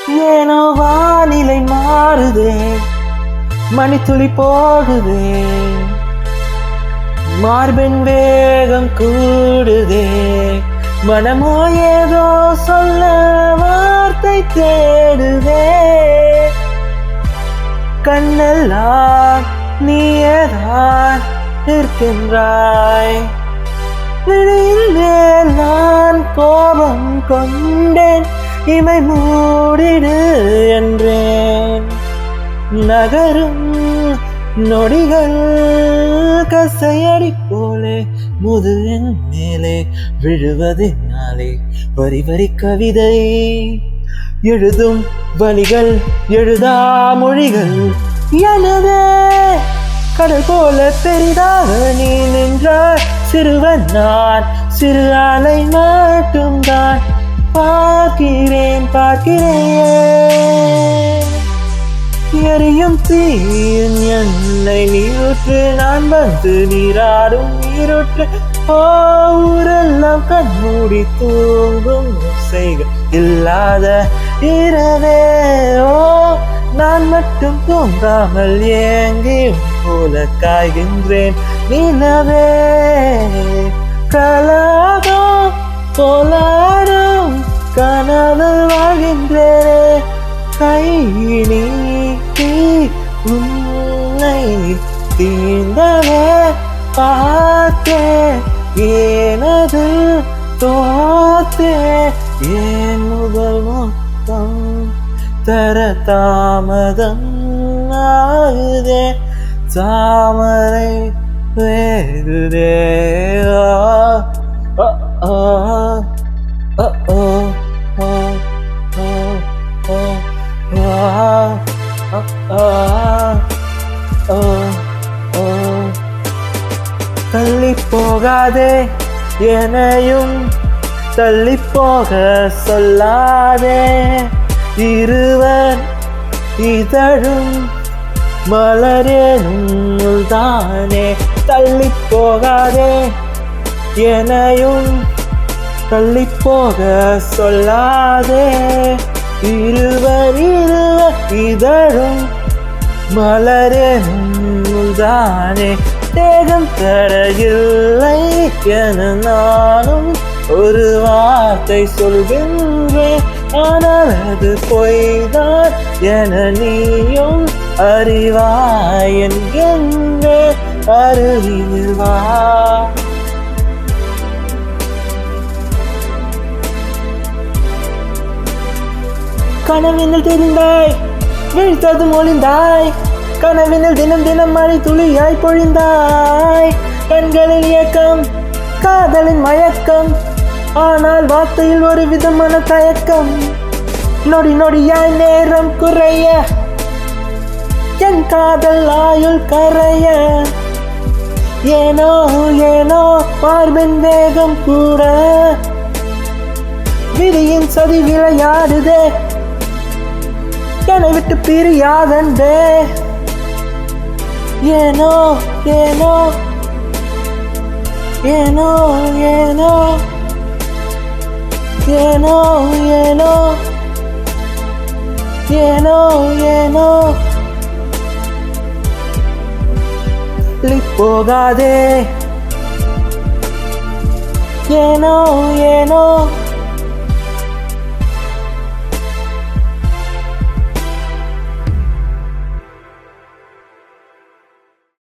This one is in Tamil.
ஏனோ வானிலை மாறுதே, மணித்துளி போகுதே, மார்பின் வேகம் கூடுதே, மனமோ ஏதோ சொல்ல வார்த்தை தேடுதே. கண்ணெல்லாம் நீயேதான் இருக்கின்றாய். விழியில் மேல் நான் கோபம் கொண்டேன், இமை மூடிடு என்றேன். நகரும் நொடிகள் கசையடி போலே முதுகின் மேலே விழுவதினாலே வரி வரி கவிதை எழுதும் வழிகள் எழுதா மொழிகள். எனவே கடல் போல பெரிதாக நீ நின்றாய், சிறுவன் நான் சிறு அலை மட்டும்தான். பார்க்கிறேன் எரியும் தீயின் என்னை நீரூற்று, நான் வந்து நீராடும் நீரூற்று. ஊரெல்லாம் கண்மூடி தூங்கும் ஓசைகள் இல்லாத இரவே. நான் மட்டும் தூங்காமல் ஏங்கி போல காய்கின்றேன் நிலவே. கலாகம் போலாடும் கனவில் வாழ்கின்றேனே, கை நீட்டி உன்னை தீண்டவே பார்த்தேன். ஏனது தோத்தே என் முதல் மொத்தம் தர தாமதம் ஆகுதே, தாமரை வேறுதே. தள்ளி போகாதே, என்னையும் தள்ளி போக சொல்லாதே. இருவர் இதழும் மலரேனும் தானே. தள்ளி போகாதே, என்னையும் தள்ளி போக சொல்லாதே. இருவர் இதழும் மலரேனும் தானே. தேகம் தரையில்லை என நானும் ஒரு வார்த்தை சொல்கின்றேன், ஆனால் அது பொய்தான் என நீயும் அறிவாய் என்கின்றேன். அருகில் வா. கனவினில் தெரிந்தாய், விழித்ததும் ஒளிந்தாய். கனவினில் தினம் தினம் மழை துளியாய் பொழிந்தாய். கண்களில் இயக்கம், காதலின் மயக்கம், ஆனால் வார்த்தையில் ஒரு விதமான தயக்கம். நொடி நொடியாய் நேரம் குறைய, என் காதல் ஆயுள் கரைய. ஏனோ ஏனோ மார்பின் வேகம் கூட, விதியின் சதி விளையாடுதே, என்னை விட்டு பிரியாதே. ஏனோ ஏனோ ஏனோ ஏனோ ஏனோ ஏனோ ஏனோ ஏனோ. போகாதே, ஏனோ ஏனோ